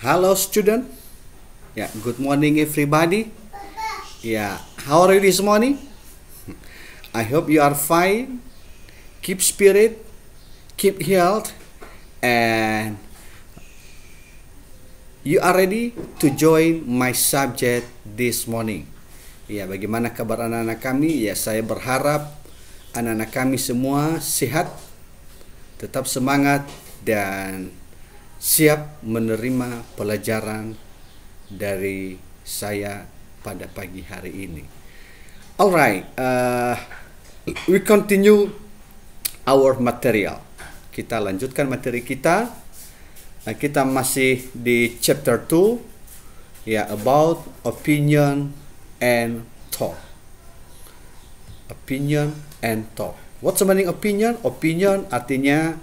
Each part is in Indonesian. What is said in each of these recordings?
Hello, student. Yeah, good morning, everybody. Yeah, how are you this morning? I hope you are fine. Keep spirit, keep health, and you are ready to join my subject this morning. Ya, bagaimana kabar anak-anak kami? Ya, saya berharap anak-anak kami semua sehat, tetap semangat, dan siap menerima pelajaran dari saya pada pagi hari ini. Alright, we continue our material. Kita lanjutkan materi kita. Kita masih di chapter 2, ya, about opinion and thought. Opinion and thought. What's the meaning opinion? Opinion artinya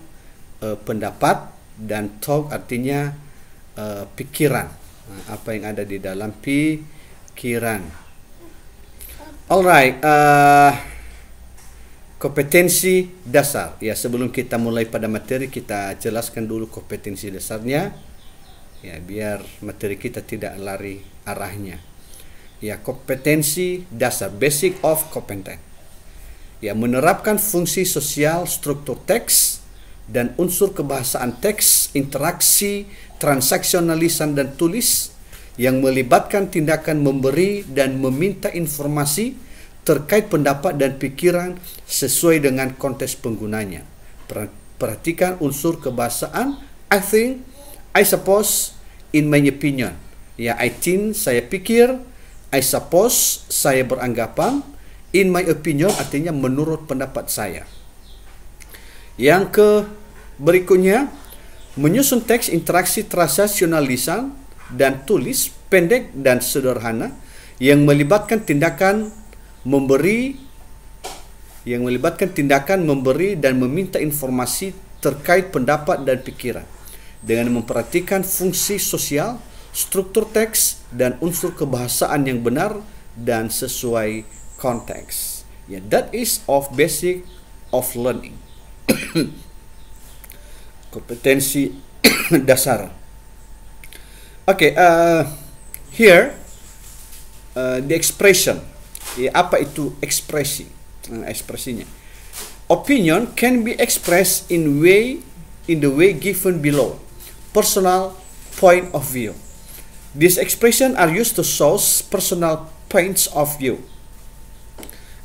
pendapat, dan thought artinya pikiran. Apa yang ada di dalam pikiran. Alright, kompetensi dasar. Ya, sebelum kita mulai pada materi, kita jelaskan dulu kompetensi dasarnya. Ya, biar materi kita tidak lari arahnya. Ya, kompetensi dasar, basic of competence. Ya, menerapkan fungsi sosial, struktur teks, dan unsur kebahasaan teks, interaksi, transaksional lisan dan tulis yang melibatkan tindakan memberi dan meminta informasi terkait pendapat dan pikiran sesuai dengan konteks penggunanya. Perhatikan unsur kebahasaan. I think, I suppose, in my opinion. Ya, I think, saya pikir. I suppose, saya beranggapan. In my opinion artinya menurut pendapat saya. Yang ke berikutnya, menyusun teks interaksi transasional lisan dan tulis pendek dan sederhana yang melibatkan tindakan memberi dan meminta informasi terkait pendapat dan pikiran dengan memperhatikan fungsi sosial, struktur teks, dan unsur kebahasaan yang benar dan sesuai konteks. Yeah, that is of basic of learning. Kompetensi dasar. Okay, here the expression. Ya, apa itu ekspresi? Ekspresinya. Opinion can be expressed in the way given below. Personal point of view. These expression are used to show personal points of view.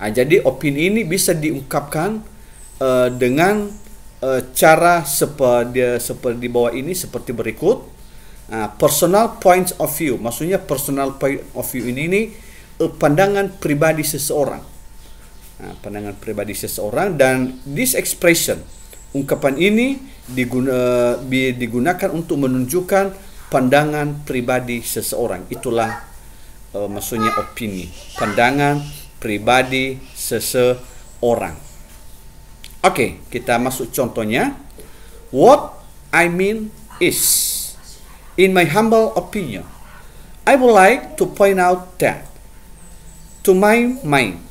Jadi opini ini bisa diungkapkan dengan cara seperti di bawah ini, seperti berikut. Personal points of view, maksudnya personal point of view ini pandangan pribadi seseorang. Pandangan pribadi seseorang, dan this expression, ungkapan ini digunakan untuk menunjukkan pandangan pribadi seseorang. Itulah maksudnya opini, pandangan pribadi seseorang. Oke, kita masuk contohnya. What I mean is, in my humble opinion, I would like to point out that, to my mind,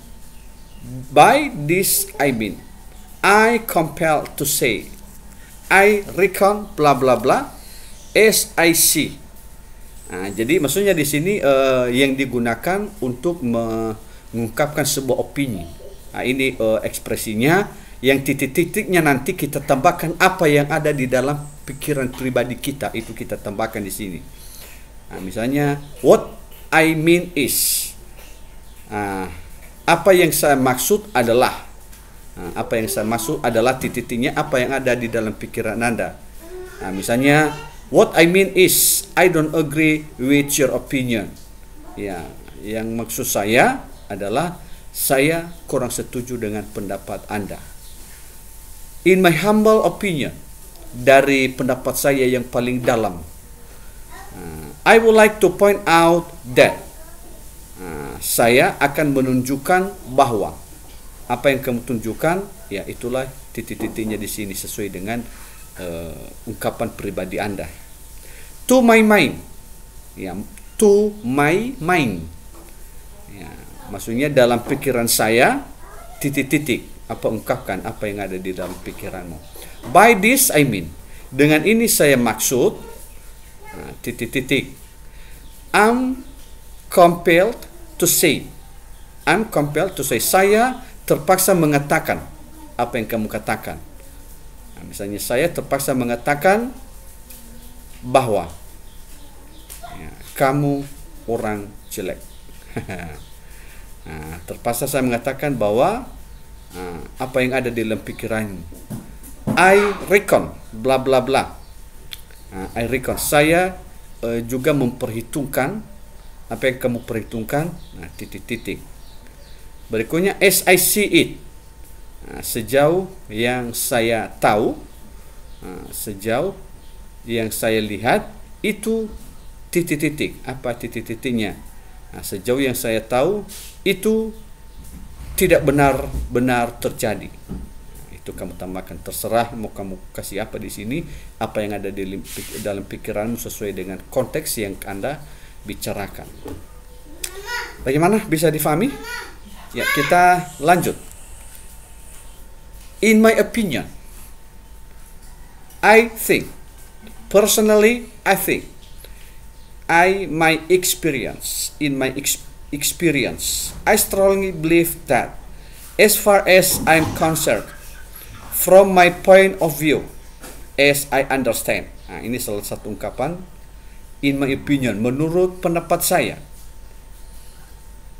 by this I mean, I compel to say, I reckon blah blah blah, as I see. Jadi maksudnya di sini yang digunakan untuk mengungkapkan sebuah opini. Ini ekspresinya. Yang titik-titiknya nanti kita tambahkan apa yang ada di dalam pikiran pribadi kita, itu kita tambahkan di sini. Misalnya, what I mean is, apa yang saya maksud adalah, titik-titiknya apa yang ada di dalam pikiran Anda. Misalnya, what I mean is, I don't agree with your opinion. Ya, yang maksud saya adalah saya kurang setuju dengan pendapat Anda. In my humble opinion, dari pendapat saya yang paling dalam, I would like to point out that, saya akan menunjukkan bahwa, apa yang kamu tunjukkan, ya itulah titik-titiknya di sini sesuai dengan ungkapan pribadi Anda. To my mind, ya, to my mind, ya, maksudnya dalam pikiran saya, titik-titik. Apa ungkapkan apa yang ada di dalam pikiranmu. By this I mean, dengan ini saya maksud. titik-titik. I'm compelled to say. I'm compelled to say. Saya terpaksa mengatakan apa yang kamu katakan. Nah, misalnya saya terpaksa mengatakan bahwa kamu orang jelek. Nah, terpaksa saya mengatakan bahwa apa yang ada di dalam pikiranmu. I reckon bla bla bla. I reckon, saya juga memperhitungkan apa yang kamu perhitungkan. Nah, titik-titik. Berikutnya, as I see it. Sejauh yang saya tahu, sejauh yang saya lihat, itu titik-titik. Apa titik-titiknya? Sejauh yang saya tahu, itu tidak benar-benar terjadi. Itu kamu tambahkan. Terserah mau kamu kasih apa di sini, apa yang ada di dalam pikiranmu sesuai dengan konteks yang Anda bicarakan. Bagaimana? Bisa difahami? Ya, kita lanjut. In my opinion, I think, personally, I think, my experience, in my experience, I strongly believe that, as far as I'm concerned, from my point of view, as I understand. Nah, ini salah satu ungkapan. In my opinion, menurut pendapat saya.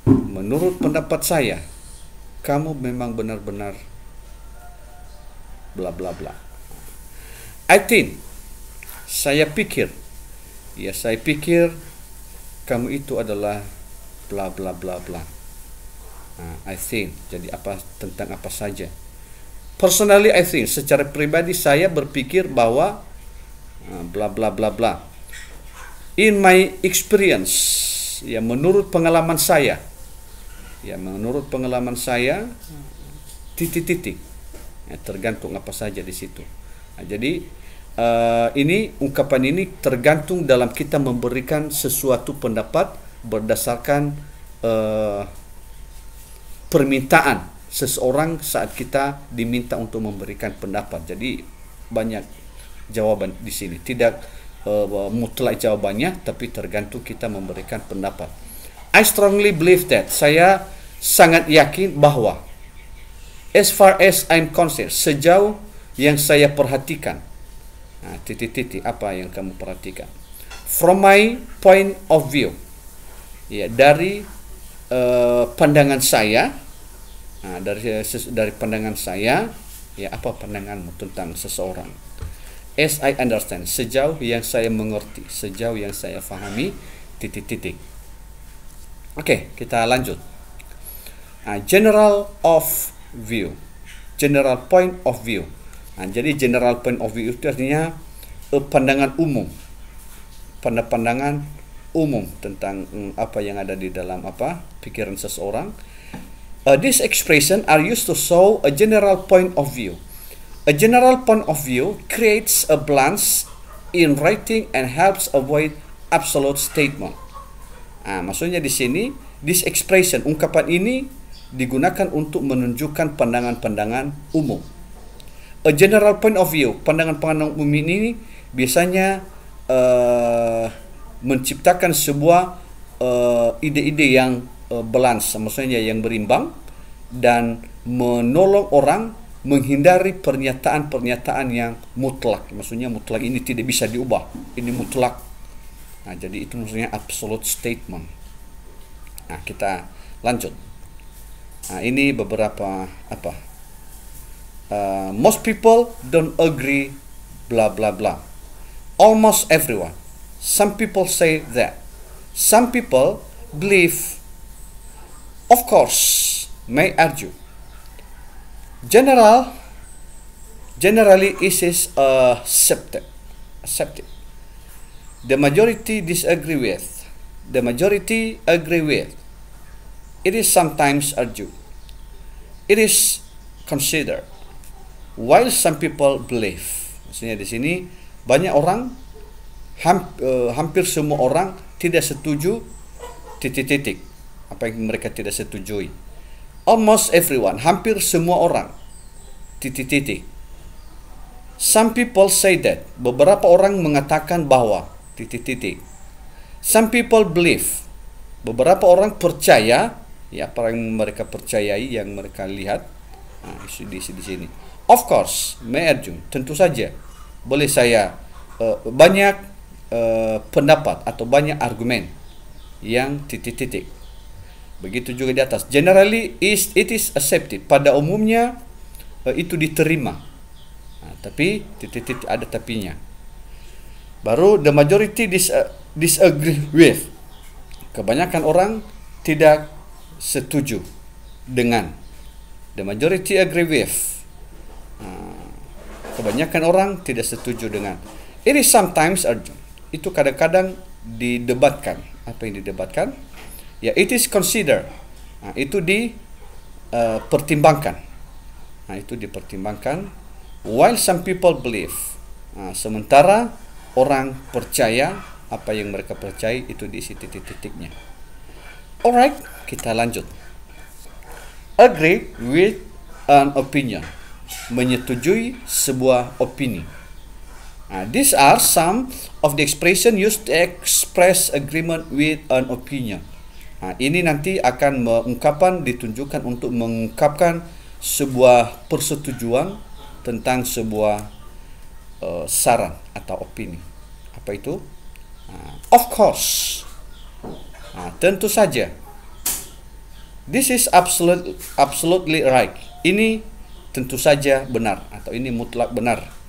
Menurut pendapat saya, kamu memang benar-benar bla bla bla. I think, saya pikir, ya saya pikir kamu itu adalah bla bla bla bla. I think, jadi apa, tentang apa saja. Personally, I think, secara pribadi saya berpikir bahwa bla bla bla bla. In my experience, ya menurut pengalaman saya, titik-titik. Ya, tergantung apa saja di situ. Nah, jadi ini ungkapan ini tergantung dalam kita memberikan sesuatu pendapat berdasarkan permintaan seseorang saat kita diminta untuk memberikan pendapat. Jadi banyak jawaban di sini. Tidak mutlak jawabannya, tapi tergantung kita memberikan pendapat. I strongly believe that. Saya sangat yakin bahwa, as far as I'm concerned, sejauh yang saya perhatikan. Nah, titik-titik, apa yang kamu perhatikan? From my point of view, ya, dari pandangan saya. Nah, dari pandangan saya, ya, apa pandanganmu tentang seseorang? As I understand, sejauh yang saya mengerti, sejauh yang saya fahami, titik-titik. Oke, kita lanjut. General of view, general point of view. Jadi general point of view itu artinya pandangan umum, pandangan umum tentang apa yang ada di dalam pikiran seseorang. This expression are used to show a general point of view. A general point of view creates a balance in writing and helps avoid absolute statement. Maksudnya di sini, this expression, ungkapan ini digunakan untuk menunjukkan pandangan-pandangan umum. A general point of view, pandangan-pandangan umum ini biasanya menciptakan sebuah ide-ide yang balance, maksudnya yang berimbang, dan menolong orang menghindari pernyataan-pernyataan yang mutlak. Maksudnya mutlak ini tidak bisa diubah, ini mutlak. Jadi itu maksudnya absolute statement. Kita lanjut. Ini beberapa most people don't agree blah blah blah. Almost everyone. Some people say that. Some people believe. Of course, may argue. Generally is accepted. The majority disagree with. The majority agree with. It is sometimes argued. It is considered. While some people believe. Maksudnya di sini banyak orang, hampir semua orang tidak setuju titik-titik apa yang mereka tidak setujui. Almost everyone, hampir semua orang titik-titik. Some people say that. Beberapa orang mengatakan bahwa titik-titik. Some people believe. Beberapa orang percaya, ya, apa yang mereka percayai, yang mereka lihat. Di sini. Of course, May Arjun, tentu saja boleh saya banyak pendapat atau banyak argumen yang titik-titik. Begitu juga di atas. Generally, it is accepted. Pada umumnya itu diterima. Tapi titik-titik ada tapinya. Baru the majority disagree with. Kebanyakan orang tidak setuju dengan. The majority agree with. Kebanyakan orang tidak setuju dengan. It is sometimes urgent. Itu kadang-kadang didebatkan. Apa yang didebatkan? Ya, it is considered. Itu dipertimbangkan. Itu dipertimbangkan. While some people believe. Sementara orang percaya, apa yang mereka percaya itu di titik-titiknya. Alright, kita lanjut. Agree with an opinion. Menyetujui sebuah opini. These are some of the expression used to express agreement with an opinion. Ini nanti akan ungkapan ditunjukkan untuk mengungkapkan sebuah persetujuan tentang sebuah saran atau opini. Apa itu? Of course. Tentu saja. This is absolutely right. Ini tentu saja benar atau ini mutlak benar.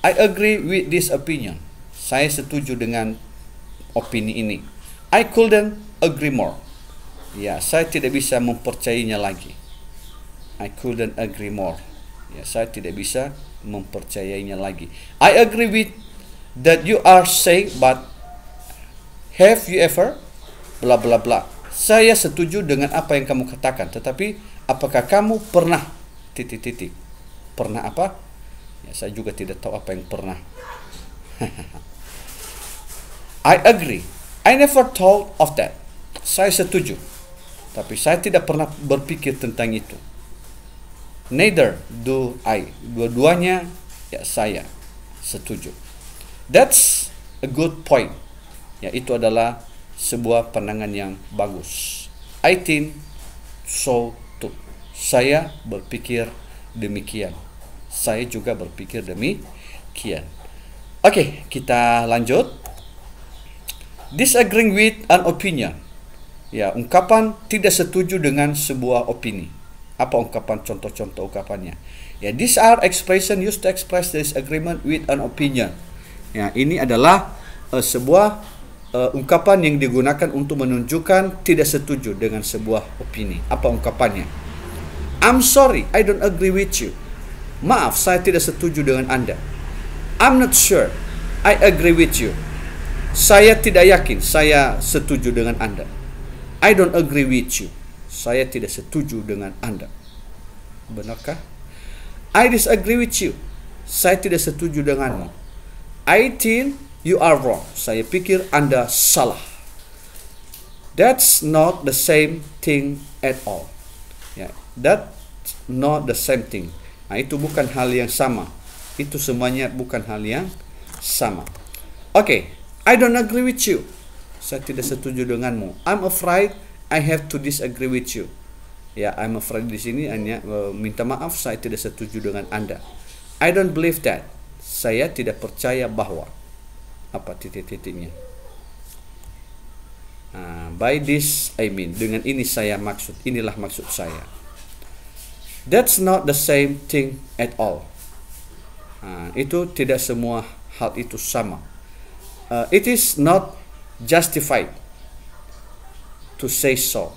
I agree with this opinion. Saya setuju dengan opini ini. I couldn't agree more. Ya, saya tidak bisa mempercayainya lagi. I couldn't agree more. Ya, saya tidak bisa mempercayainya lagi. I agree with that you are saying, but have you ever bla bla bla. Saya setuju dengan apa yang kamu katakan, tetapi apakah kamu pernah titik-titik? Pernah apa? Ya, saya juga tidak tahu apa yang pernah. I agree. I never thought of that. Saya setuju, tapi saya tidak pernah berpikir tentang itu. Neither do I. Dua-duanya, ya, saya setuju. That's a good point. Ya, itu adalah sebuah pandangan yang bagus. I think so too. Saya berpikir demikian. Saya juga berpikir demikian. Oke, kita lanjut. Disagreeing with an opinion. Ya, ungkapan tidak setuju dengan sebuah opini. Apa ungkapan, contoh-contoh ungkapannya? Ya, these are expression used to express disagreement with an opinion. Ya, ini adalah sebuah ungkapan yang digunakan untuk menunjukkan tidak setuju dengan sebuah opini. Apa ungkapannya? I'm sorry, I don't agree with you. Maaf, saya tidak setuju dengan Anda. I'm not sure, I agree with you. Saya tidak yakin, saya setuju dengan Anda. I don't agree with you. Saya tidak setuju dengan Anda. Benarkah? I disagree with you. Saya tidak setuju denganmu. I think you are wrong. Saya pikir Anda salah. That's not the same thing at all. Ya, that's not the same thing. Itu bukan hal yang sama. Itu semuanya bukan hal yang sama. Okay, I don't agree with you. Saya tidak setuju denganmu. I'm afraid I have to disagree with you. Ya, I'm afraid di sini hanya minta maaf, saya tidak setuju dengan Anda. I don't believe that. Saya tidak percaya bahwa apa titik-titiknya. By this I mean, dengan ini saya maksud, inilah maksud saya. That's not the same thing at all. Itu tidak semua hal itu sama. It is not justified to say so.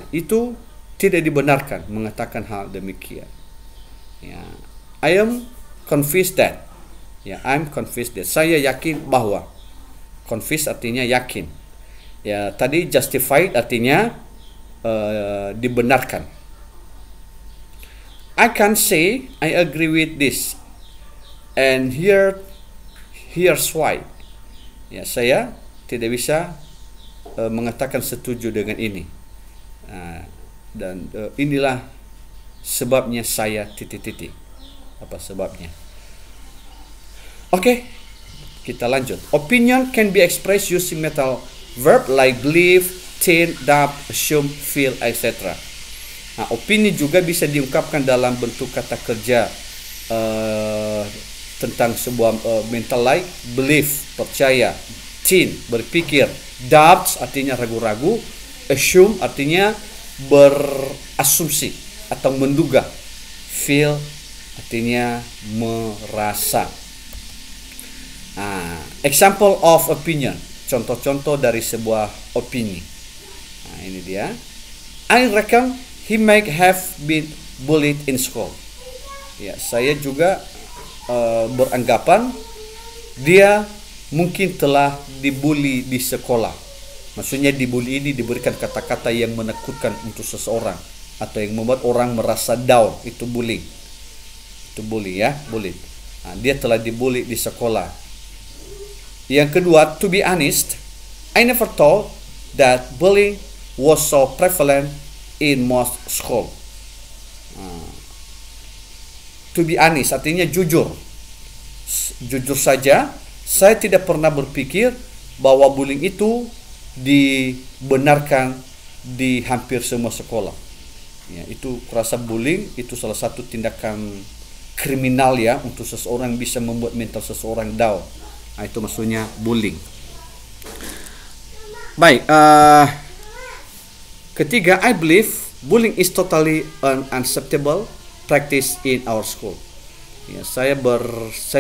Itu tidak dibenarkan mengatakan hal demikian. Ya, I am convinced that. Ya, I'm convinced that. Saya yakin bahwa. Convinced artinya yakin. Ya, tadi justified artinya dibenarkan. I can say I agree with this, and here's why. Ya, saya tidak bisa mengatakan setuju dengan ini, dan inilah sebabnya saya titik-titik. Apa sebabnya? Oke, Kita lanjut. Opinion can be expressed using metal verb like believe, think, doubt, assume, feel, etc. Nah, opini juga bisa diungkapkan dalam bentuk kata kerja tentang sebuah mental like believe, percaya, think, berpikir, doubt artinya ragu-ragu, assume artinya berasumsi atau menduga, feel artinya merasa. Example of opinion, contoh-contoh dari sebuah opini. Nah, ini dia. I reckon he might have been bullied in school. Ya, saya juga beranggapan dia mungkin telah dibully di sekolah. Maksudnya dibully ini diberikan kata-kata yang menakutkan untuk seseorang atau yang membuat orang merasa down, itu bullying. Itu bully ya, bully. Nah, dia telah dibully di sekolah. Yang kedua, to be honest, I never thought that bullying was so prevalent in most school. To be honest artinya jujur. Jujur saja, saya tidak pernah berpikir bahwa bullying itu dibenarkan di hampir semua sekolah. Ya, itu rasa bullying itu salah satu tindakan kriminal ya untuk seseorang bisa membuat mental seseorang down. Nah, itu maksudnya bullying. Baik, ketiga, I believe bullying is totally an unacceptable practice in our school. Ya, saya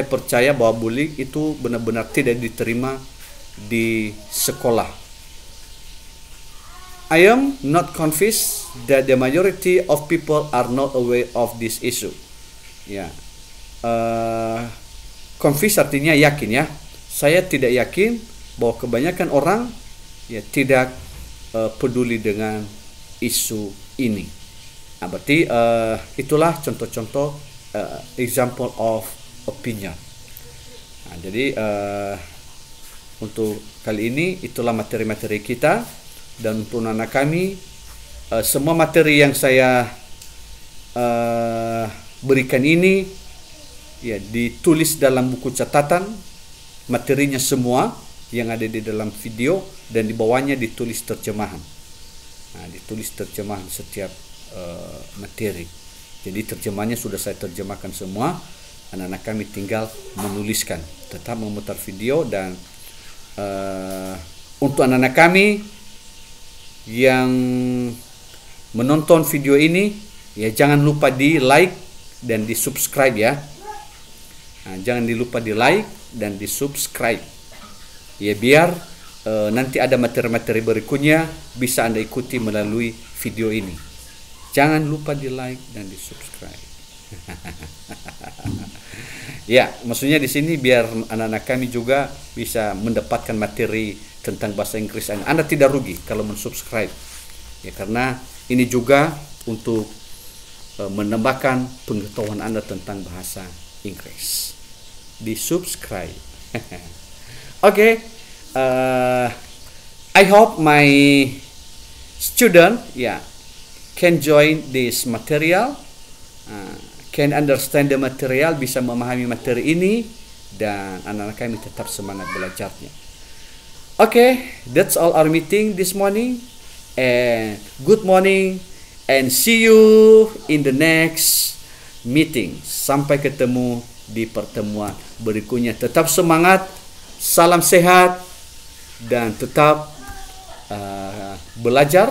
percaya bahwa bullying itu benar-benar tidak diterima di sekolah. I am not convinced that the majority of people are not aware of this issue. Ya, convinced artinya yakin ya. Saya tidak yakin bahwa kebanyakan orang ya tidak peduli dengan isu ini. Nah, berarti itulah contoh-contoh example of opinion. Nah, jadi untuk kali ini itulah materi-materi kita, dan untuk anak kami semua materi yang saya berikan ini ya ditulis dalam buku catatan, materinya semua yang ada di dalam video, dan di bawahnya ditulis terjemahan. Nah, ditulis terjemahan setiap materi. Jadi terjemahannya sudah saya terjemahkan semua. Anak-anak kami tinggal menuliskan. Tetap memutar video, dan untuk anak-anak kami yang menonton video ini ya jangan lupa di like dan di subscribe ya. Nah, jangan lupa di like dan di subscribe ya, biar nanti ada materi-materi berikutnya bisa Anda ikuti melalui video ini. Jangan lupa di like dan di subscribe. Ya, maksudnya di sini biar anak-anak kami juga bisa mendapatkan materi tentang bahasa Inggris. Anda tidak rugi kalau mensubscribe ya, karena ini juga untuk menambahkan pengetahuan Anda tentang bahasa Inggris. Di subscribe. Okay, I hope my student can join this material, can understand the material, bisa memahami materi ini, dan anak-anak kami tetap semangat belajarnya. Okay, that's all our meeting this morning, and good morning, and see you in the next meeting. Sampai ketemu di pertemuan berikutnya. Tetap semangat, salam sehat, dan tetap belajar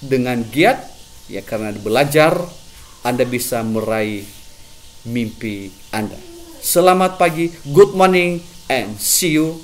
dengan giat ya, karena belajar Anda bisa meraih mimpi Anda. Selamat pagi, good morning, and see you